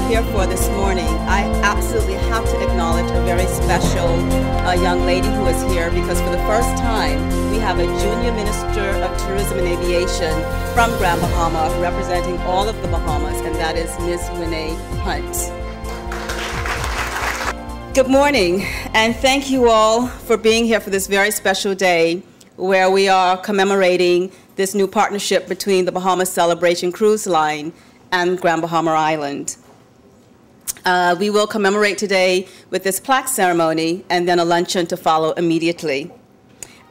here for this morning, I absolutely have to acknowledge a very special young lady who is here, because for the first time we have a junior Minister of Tourism and Aviation from Grand Bahama representing all of the Bahamas, and that is Ms. Winnae Hunt. Good morning, and thank you all for being here for this very special day where we are commemorating this new partnership between the Bahamas Celebration Cruise Line and Grand Bahama Island. We will commemorate today with this plaque ceremony and then a luncheon to follow immediately.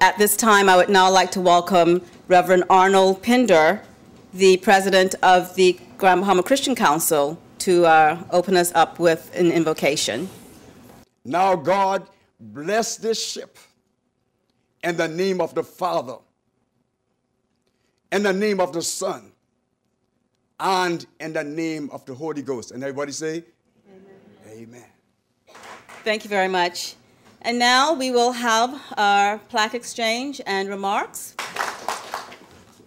At this time, I would now like to welcome Reverend Arnold Pinder, the president of the Grand Bahama Christian Council, to open us up with an invocation. Now, God, bless this ship in the name of the Father, in the name of the Son, and in the name of the Holy Ghost. And everybody say, Amen. Amen. Thank you very much. And now we will have our plaque exchange and remarks.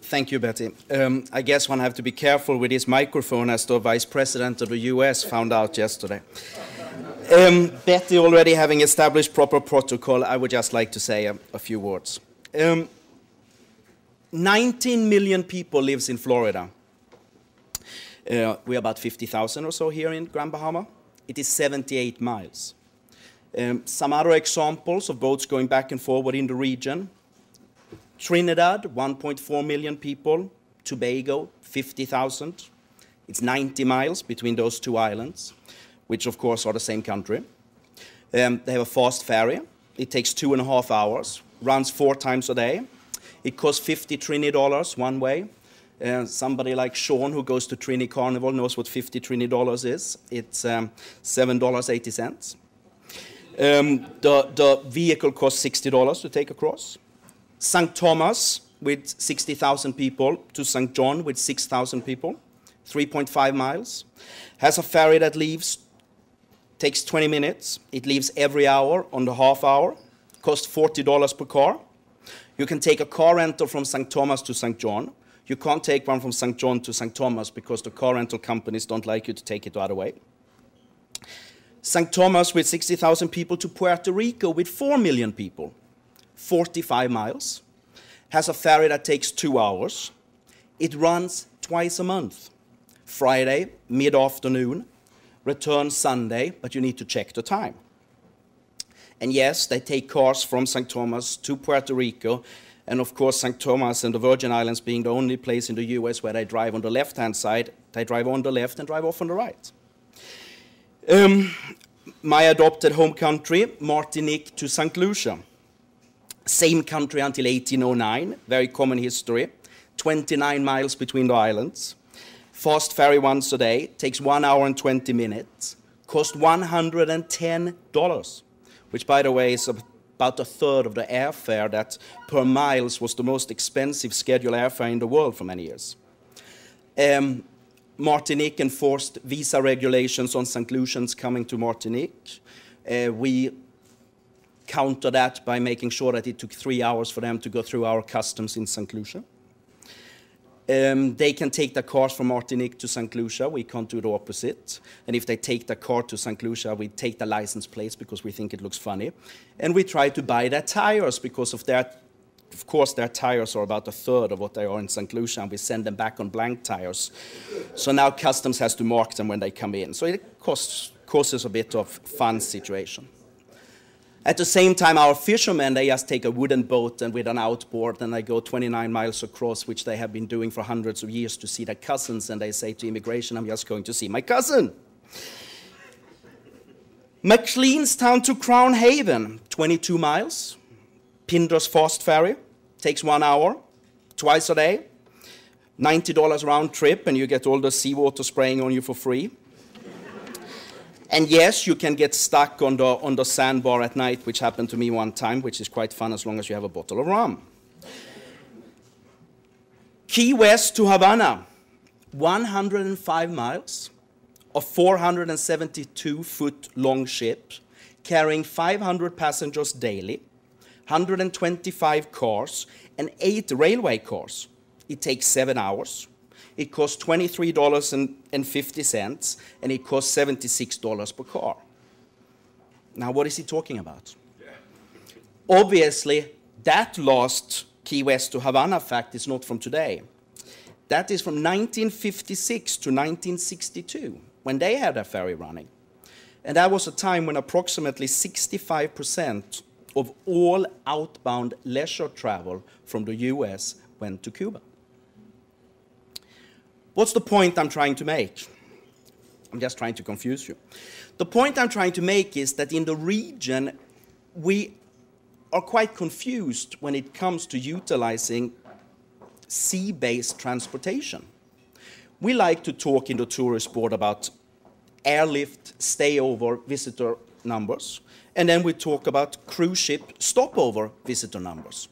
Thank you, Betty. I guess one have to be careful with this microphone, as the Vice President of the US found out yesterday. Betty already having established proper protocol, I would just like to say a few words. 19 million people lives in Florida. We're about 50,000 or so here in Grand Bahama. It is 78 miles. Some other examples of boats going back and forward in the region. Trinidad, 1.4 million people. Tobago, 50,000. It's 90 miles between those two islands, which of course are the same country. They have a fast ferry. It takes 2.5 hours, runs 4 times a day. It costs $50 Trini one way. Somebody like Sean, who goes to Trini Carnival, knows what $50 Trini is. It's $7.80. The vehicle costs $60 to take across. St. Thomas with 60,000 people to St. John with 6,000 people, 3.5 miles. Has a ferry that leaves, takes 20 minutes. It leaves every hour on the half hour. Costs $40 per car. You can take a car rental from St. Thomas to St. John. You can't take one from St. John to St. Thomas because the car rental companies don't like you to take it the other way. St. Thomas with 60,000 people to Puerto Rico with 4 million people, 45 miles. Has a ferry that takes 2 hours. It runs twice a month. Friday, mid-afternoon, return Sunday, but you need to check the time. And yes, they take cars from St. Thomas to Puerto Rico. And of course, St. Thomas and the Virgin Islands being the only place in the US where they drive on the left-hand side, they drive on the left and drive off on the right. My adopted home country, Martinique to St. Lucia. Same country until 1809, very common history. 29 miles between the islands. Fast ferry once a day, takes 1 hour and 20 minutes. Cost $110, which by the way is about a third of the airfare that per miles was the most expensive scheduled airfare in the world for many years. Martinique enforced visa regulations on St. Lucians coming to Martinique. We counter that by making sure that it took 3 hours for them to go through our customs in St. Lucia. They can take their cars from Martinique to St. Lucia. We can't do the opposite. And if they take their car to St. Lucia, we take the license plates because we think it looks funny. And we try to buy their tires because of course, their tires are about a third of what they are in St. Lucia, and we send them back on blank tires. So now customs has to mark them when they come in. So it causes a bit of fun situation. At the same time, our fishermen, they just take a wooden boat and with an outboard, and they go 29 miles across, which they have been doing for hundreds of years to see their cousins, and they say to immigration, I'm just going to see my cousin. McLeanstown to Crown Haven, 22 miles. Pinder's fast ferry, takes 1 hour, twice a day. $90 round trip, and you get all the seawater spraying on you for free. And yes, you can get stuck on the sandbar at night, which happened to me one time, which is quite fun as long as you have a bottle of rum. Key West to Havana, 105 miles, a 472-foot-long ship carrying 500 passengers daily, 125 cars, and 8 railway cars. It takes 7 hours. it costs $23.50, and it costs $76 per car. Now, what is he talking about? Yeah. Obviously, that last Key West to Havana fact is not from today. That is from 1956 to 1962, when they had a ferry running. And that was a time when approximately 65% of all outbound leisure travel from the US went to Cuba. What's the point I'm trying to make? I'm just trying to confuse you. The point I'm trying to make is that in the region, we are quite confused when it comes to utilizing sea-based transportation. We like to talk in the tourist board about airlift, stayover, visitor numbers, and then we talk about cruise ship stopover visitor numbers.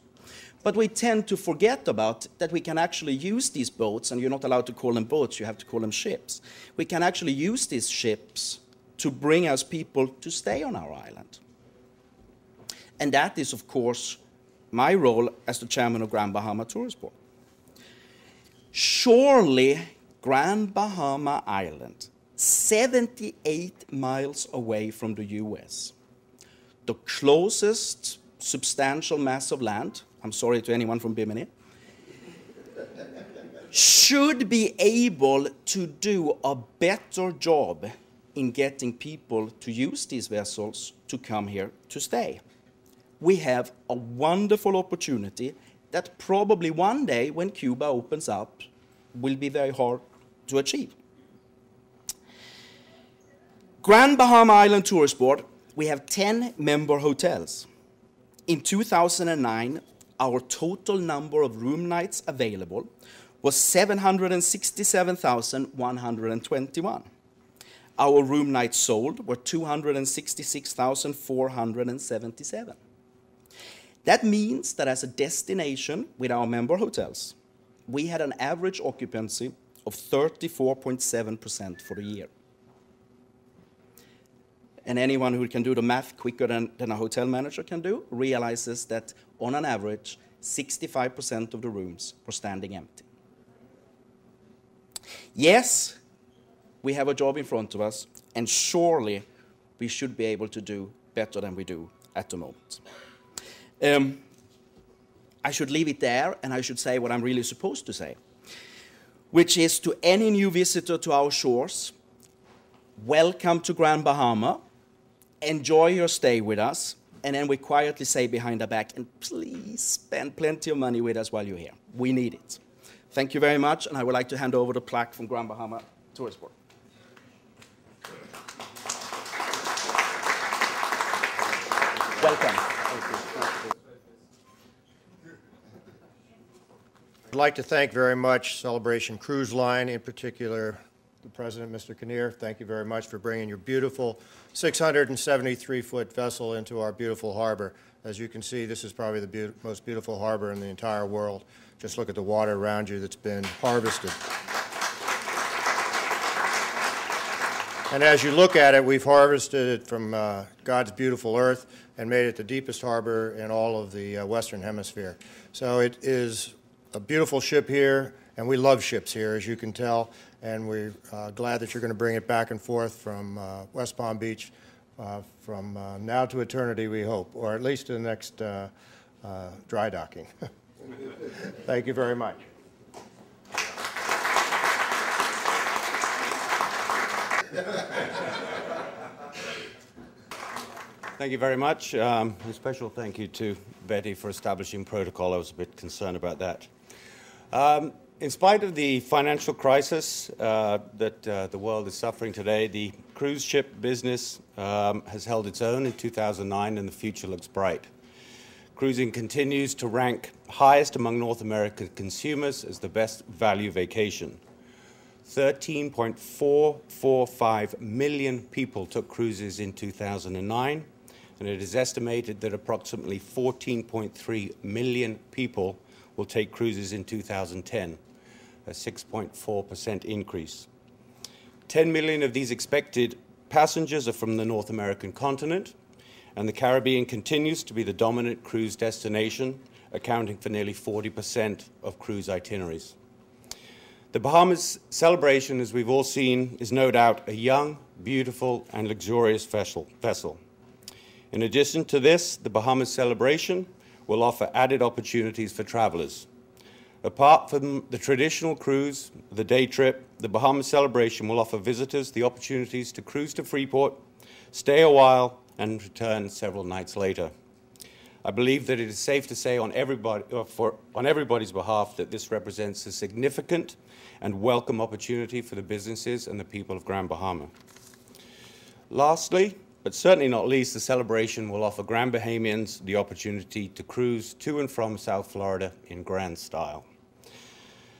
But we tend to forget about that we can actually use these boats, and you're not allowed to call them boats, you have to call them ships. We can actually use these ships to bring us people to stay on our island. And that is, of course, my role as the chairman of Grand Bahama Tourism Board. Surely, Grand Bahama Island, 78 miles away from the US, the closest substantial mass of land, I'm sorry to anyone from Bimini, should be able to do a better job in getting people to use these vessels to come here to stay. We have a wonderful opportunity that probably one day when Cuba opens up will be very hard to achieve. Grand Bahama Island Tourist Board, we have 10 member hotels. In 2009, our total number of room nights available was 767,121. Our room nights sold were 266,477. That means that as a destination with our member hotels, we had an average occupancy of 34.7% for the year. And anyone who can do the math quicker than a hotel manager can do realizes that on an average, 65% of the rooms were standing empty. Yes, we have a job in front of us, and surely we should be able to do better than we do at the moment. I should leave it there, and I should say what I'm really supposed to say, which is to any new visitor to our shores, welcome to Grand Bahama, enjoy your stay with us, and then we quietly say behind our back, and please spend plenty of money with us while you're here. We need it. Thank you very much, and I would like to hand over the plaque from Grand Bahama Tourism Board. Welcome. I'd like to thank very much Celebration Cruiseline, in particular the president, Mr. Kinnear. Thank you very much for bringing your beautiful 673-foot vessel into our beautiful harbor. As you can see, this is probably the most beautiful harbor in the entire world. Just look at the water around you that's been harvested. And as you look at it, we've harvested it from God's beautiful earth and made it the deepest harbor in all of the Western Hemisphere. So it is a beautiful ship here, and we love ships here, as you can tell, and we're glad that you're going to bring it back and forth from West Palm Beach from now to eternity, we hope, or at least to the next dry docking. Thank you very much. Thank you very much. A special thank you to Betty for establishing protocol. I was a bit concerned about that. In spite of the financial crisis that the world is suffering today, the cruise ship business has held its own in 2009, and the future looks bright. Cruising continues to rank highest among North American consumers as the best value vacation. 13.445 million people took cruises in 2009, and it is estimated that approximately 14.3 million people will take cruises in 2010, a 6.4% increase. 10 million of these expected passengers are from the North American continent, and the Caribbean continues to be the dominant cruise destination, accounting for nearly 40% of cruise itineraries. The Bahamas Celebration, as we've all seen, is no doubt a young, beautiful, and luxurious vessel. In addition to this, the Bahamas Celebration will offer added opportunities for travelers. Apart from the traditional cruise, the day trip, the Bahamas Celebration will offer visitors the opportunities to cruise to Freeport, stay a while, and return several nights later. I believe that it is safe to say on everybody's behalf that this represents a significant and welcome opportunity for the businesses and the people of Grand Bahama. Lastly, but certainly not least, the celebration will offer Grand Bahamians the opportunity to cruise to and from South Florida in grand style.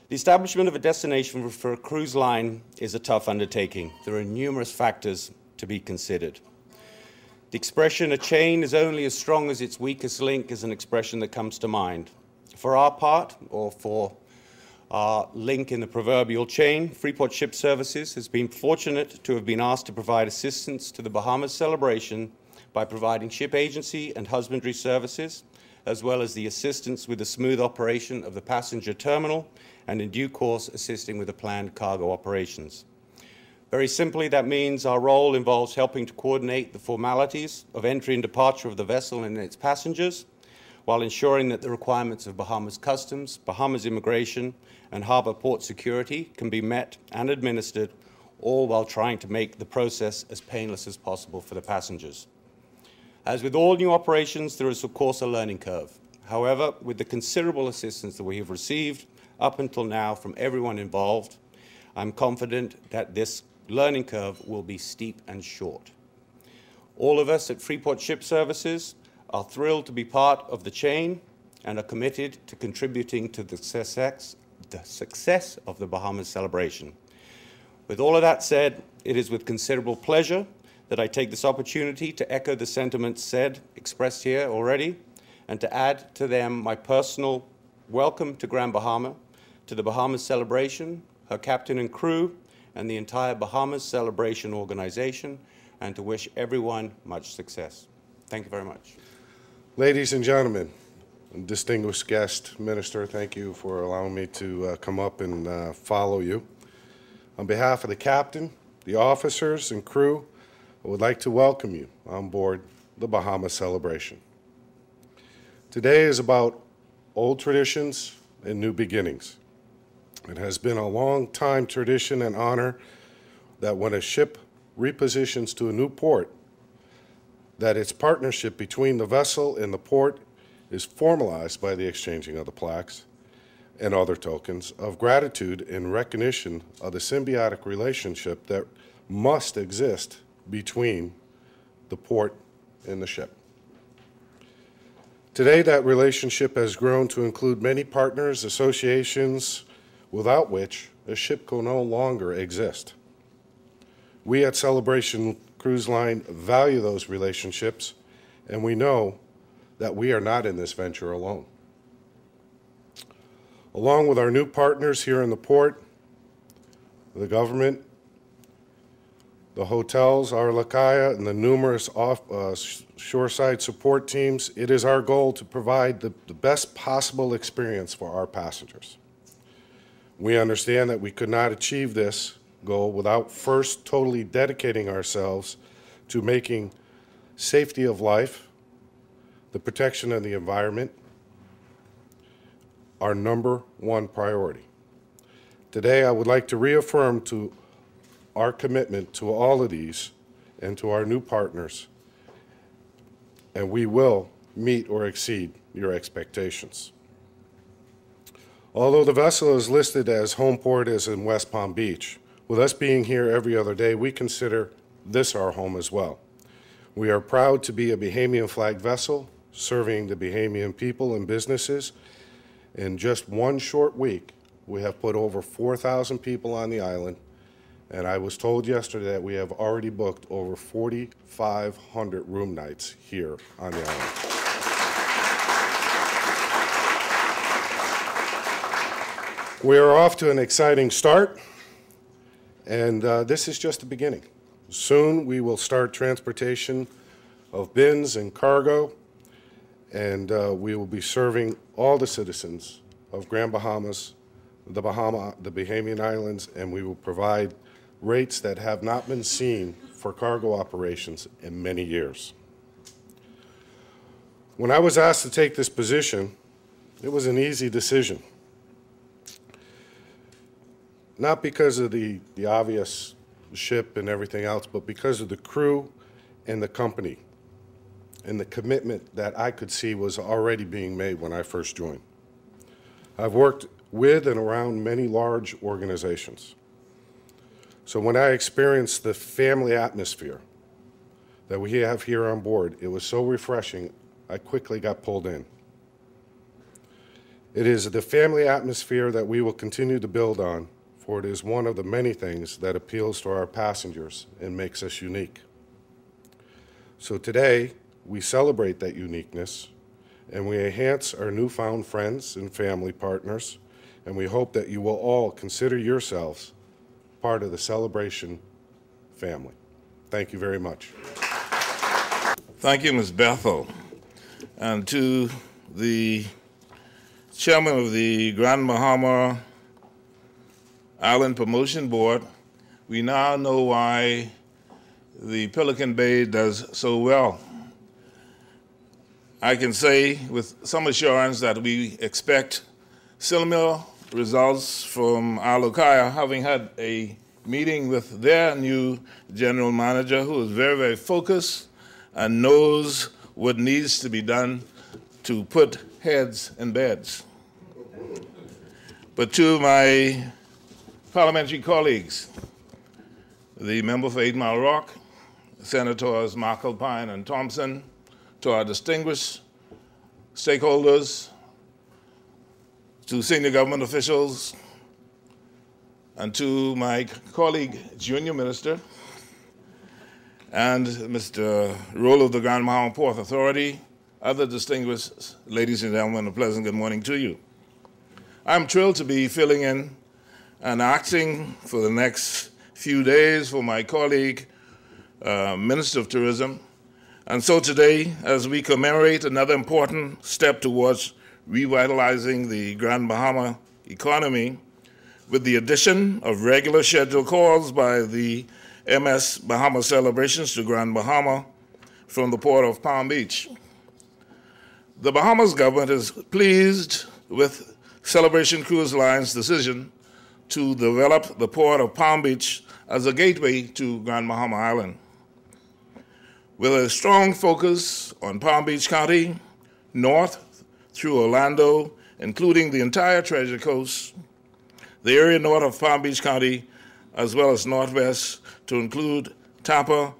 The establishment of a destination for a cruise line is a tough undertaking. There are numerous factors to be considered. The expression, "a chain is only as strong as its weakest link," is an expression that comes to mind. For our part, or for our link in the proverbial chain, Freeport Ship Services has been fortunate to have been asked to provide assistance to the Bahamas Celebration by providing ship agency and husbandry services, as well as the assistance with the smooth operation of the passenger terminal, and in due course assisting with the planned cargo operations. Very simply, that means our role involves helping to coordinate the formalities of entry and departure of the vessel and its passengers, while ensuring that the requirements of Bahamas Customs, Bahamas Immigration, and Harbor Port Security can be met and administered, all while trying to make the process as painless as possible for the passengers. As with all new operations, there is of course a learning curve. However, with the considerable assistance that we have received up until now from everyone involved, I'm confident that this learning curve will be steep and short. All of us at Freeport Ship Services are thrilled to be part of the chain and are committed to contributing to the success of the Bahamas Celebration. With all of that said, it is with considerable pleasure that I take this opportunity to echo the sentiments expressed here already, and to add to them my personal welcome to Grand Bahama, to the Bahamas Celebration, her captain and crew, and the entire Bahamas Celebration organization, and to wish everyone much success. Thank you very much. Ladies and gentlemen, distinguished guest, Minister, thank you for allowing me to come up and follow you. On behalf of the captain, the officers, and crew, I would like to welcome you on board the Bahamas Celebration. Today is about old traditions and new beginnings. It has been a long time tradition and honor that when a ship repositions to a new port, that its partnership between the vessel and the port is formalized by the exchanging of the plaques and other tokens of gratitude in recognition of the symbiotic relationship that must exist between the port and the ship. Today, that relationship has grown to include many partners, associations, without which a ship can no longer exist. We at Celebration Cruise Line value those relationships, and we know that we are not in this venture alone. Along with our new partners here in the port, the government, the hotels, Our Lucaya, and the numerous shoreside support teams, it is our goal to provide the best possible experience for our passengers. We understand that we could not achieve this goal without first totally dedicating ourselves to making safety of life, the protection of the environment, our #1 priority. Today, I would like to reaffirm to our commitment to all of these and to our new partners, and we will meet or exceed your expectations. Although the vessel is listed as home port as in West Palm Beach, with us being here every other day, we consider this our home as well. We are proud to be a Bahamian flag vessel serving the Bahamian people and businesses. In just one short week, we have put over 4,000 people on the island, and I was told yesterday that we have already booked over 4,500 room nights here on the island. We are off to an exciting start, and this is just the beginning. Soon we will start transportation of bins and cargo, and we will be serving all the citizens of Grand Bahamas, the Bahamian Islands, and we will provide rates that have not been seen for cargo operations in many years. When I was asked to take this position, it was an easy decision. Not because of the obvious ship and everything else, but because of the crew and the company and the commitment that I could see was already being made when I first joined. I've worked with and around many large organizations. So when I experienced the family atmosphere that we have here on board, it was so refreshing, I quickly got pulled in. It is the family atmosphere that we will continue to build on, for it is one of the many things that appeals to our passengers and makes us unique. So today, we celebrate that uniqueness, and we enhance our newfound friends and family partners, and we hope that you will all consider yourselves part of the Celebration family. Thank you very much. Thank you, Ms. Bethel. And to the chairman of the Grand Bahama Island Promotion Board, we now know why the Pelican Bay does so well. I can say with some assurance that we expect similar results from Our Lucaya, having had a meeting with their new general manager who is very, very focused and knows what needs to be done to put heads in beds. But to my parliamentary colleagues, the member for 8 Mile Rock, Senators McAlpine and Thompson, to our distinguished stakeholders, to senior government officials, and to my colleague, Junior Minister, and Mr. Roll of the Grand Bahama Port Authority, other distinguished ladies and gentlemen, a pleasant good morning to you. I'm thrilled to be filling in and acting for the next few days for my colleague, Minister of Tourism. And so today, as we commemorate another important step towards revitalizing the Grand Bahama economy, with the addition of regular scheduled calls by the MS Bahamas Celebrations to Grand Bahama from the port of Palm Beach. The Bahamas government is pleased with Celebration Cruise Line's decision to develop the port of Palm Beach as a gateway to Grand Bahama Island. With a strong focus on Palm Beach County, north through Orlando, including the entire Treasure Coast, the area north of Palm Beach County, as well as northwest to include Tampa,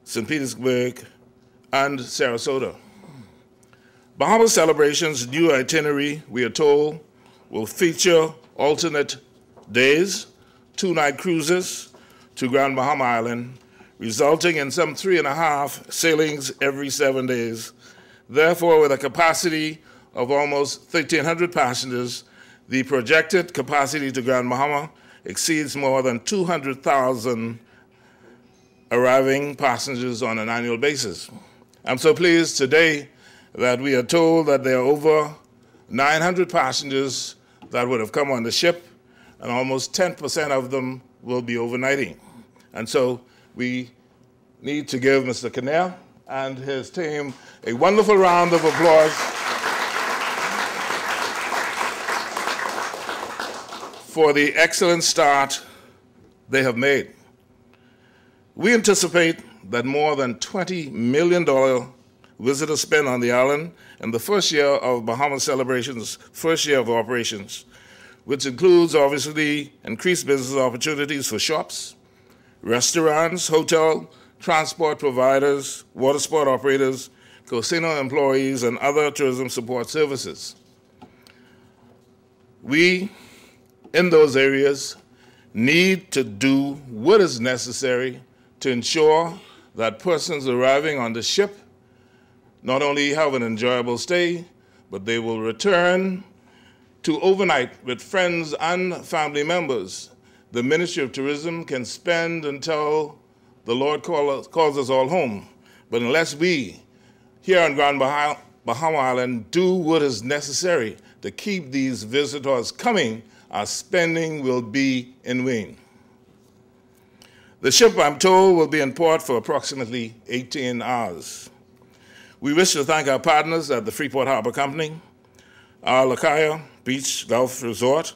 St. Petersburg, and Sarasota. Bahamas Celebration's new itinerary, we are told, will feature alternate days, 2-night cruises to Grand Bahama Island, resulting in some 3.5 sailings every 7 days. Therefore, with a capacity of almost 1,300 passengers, the projected capacity to Grand Bahama exceeds more than 200,000 arriving passengers on an annual basis. I'm so pleased today that we are told that there are over 900 passengers that would have come on the ship, and almost 10% of them will be overnighting. And so we need to give Mr. Kinnear and his team a wonderful round of applause for the excellent start they have made. We anticipate that more than $20 million visitor spend on the island in the first year of Bahamas Celebration's first year of operations, which includes obviously increased business opportunities for shops, restaurants, hotel, transport providers, water sport operators, casino employees, and other tourism support services. We, in those areas, need to do what is necessary to ensure that persons arriving on the ship not only have an enjoyable stay, but they will return to overnight with friends and family members. The Ministry of Tourism can spend until the Lord calls us all home. But unless we, here on Grand Bahama Island, do what is necessary to keep these visitors coming, our spending will be in vain. The ship, I'm told, will be in port for approximately 18 hours. We wish to thank our partners at the Freeport Harbour Company, Our Lucaya Beach Golf Resort,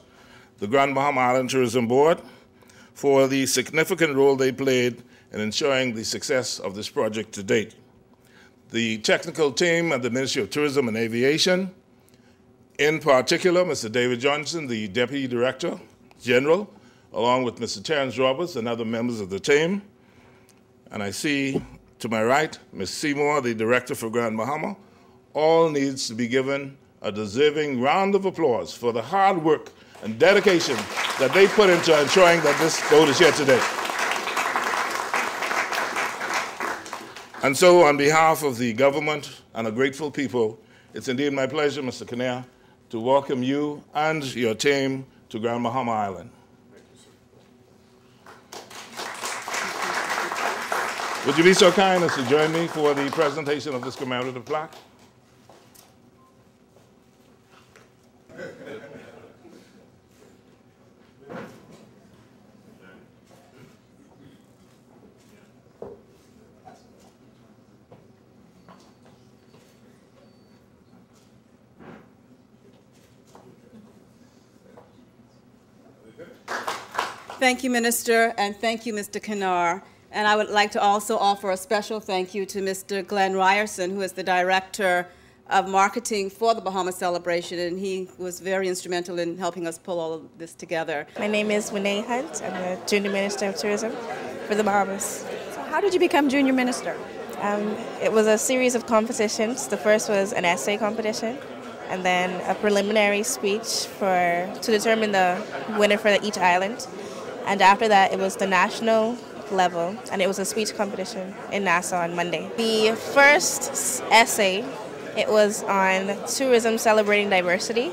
the Grand Bahama Island Tourism Board, for the significant role they played in ensuring the success of this project to date. The technical team at the Ministry of Tourism and Aviation, in particular, Mr. David Johnson, the Deputy Director General, along with Mr. Terrence Roberts and other members of the team. And I see to my right, Ms. Seymour, the Director for Grand Bahama. All needs to be given a deserving round of applause for the hard work and dedication that they put into ensuring that this boat is here today. And so, on behalf of the government and a grateful people, it's indeed my pleasure, Mr. Kinnear, to welcome you and your team to Grand Bahama Island. Would you be so kind as to join me for the presentation of this commemorative plaque? Thank you, Minister, and thank you, Mr. Kinnear. And I would like to also offer a special thank you to Mr. Glenn Ryerson, who is the Director of Marketing for the Bahamas Celebration, and he was very instrumental in helping us pull all of this together. My name is Winnae Hunt. I'm the Junior Minister of Tourism for the Bahamas. So how did you become Junior Minister? It was a series of competitions. The first was an essay competition, and then a preliminary speech to determine the winner for each island. And after that, it was the national level, and it was a speech competition in Nassau on Monday. The first essay, it was on tourism celebrating diversity,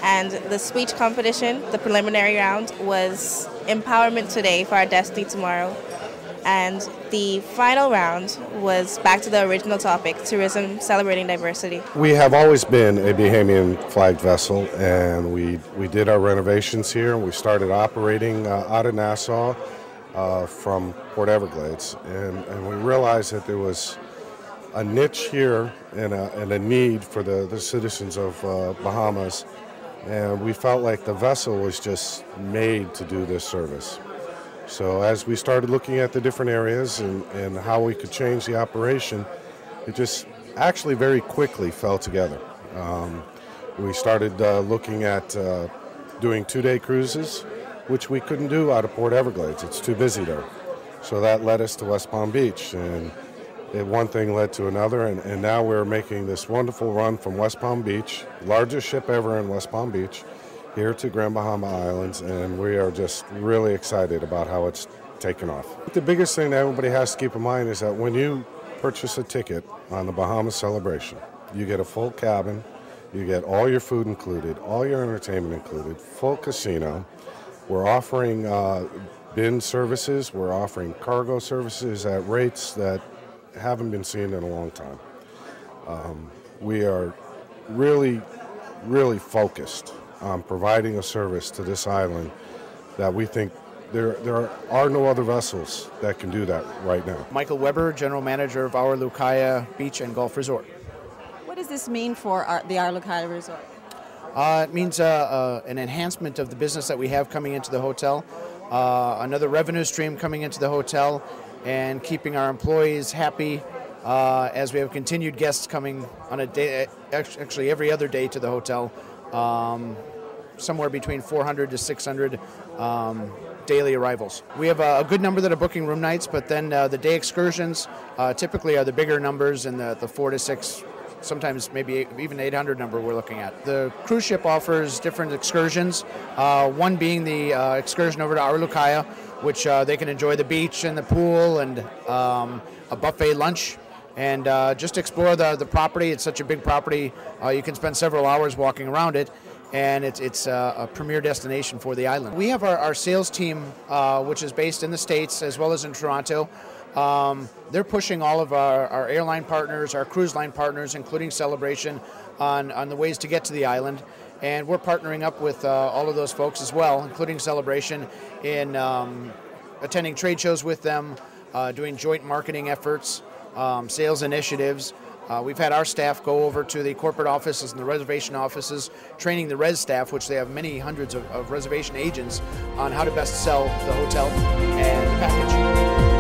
and the speech competition, the preliminary round, was empowerment today for our destiny tomorrow, and the final round was back to the original topic, tourism celebrating diversity. We have always been a Bahamian flagged vessel, and we did our renovations here. We started operating out of Nassau from Port Everglades, and we realized that there was a niche here and a need for the citizens of Bahamas, and we felt like the vessel was just made to do this service. So as we started looking at the different areas and how we could change the operation, it just actually very quickly fell together. We started looking at doing two-day cruises, which we couldn't do out of Port Everglades. It's too busy there. So that led us to West Palm Beach, and one thing led to another, and now we're making this wonderful run from West Palm Beach, largest ship ever in West Palm Beach, here to Grand Bahama Islands, and we are just really excited about how it's taken off. The biggest thing that everybody has to keep in mind is that when you purchase a ticket on the Bahamas Celebration, you get a full cabin, you get all your food included, all your entertainment included, full casino. We're offering bin services, we're offering cargo services at rates that haven't been seen in a long time. We are really, really focused on providing a service to this island that we think there are no other vessels that can do that right now. Michael Weber, General Manager of Our Lucaya Beach and Golf Resort. What does this mean for the Our Lucaya Resort? It means an enhancement of the business that we have coming into the hotel, another revenue stream coming into the hotel, and keeping our employees happy as we have continued guests coming on a day, actually every other day to the hotel, somewhere between 400 to 600 daily arrivals. We have a good number that are booking room nights, but then the day excursions typically are the bigger numbers in the 4 to 6, sometimes maybe even 800 number we're looking at. The cruise ship offers different excursions, one being the excursion over to Our Lucaya, which they can enjoy the beach and the pool and a buffet lunch, and just explore the property. It's such a big property, you can spend several hours walking around it, and it's a premier destination for the island. We have our sales team, which is based in the States as well as in Toronto. They're pushing all of our airline partners, our cruise line partners, including Celebration, on the ways to get to the island. And we're partnering up with all of those folks as well, including Celebration, in attending trade shows with them, doing joint marketing efforts, sales initiatives. We've had our staff go over to the corporate offices and the reservation offices, training the res staff, which they have many hundreds of reservation agents, on how to best sell the hotel and the package.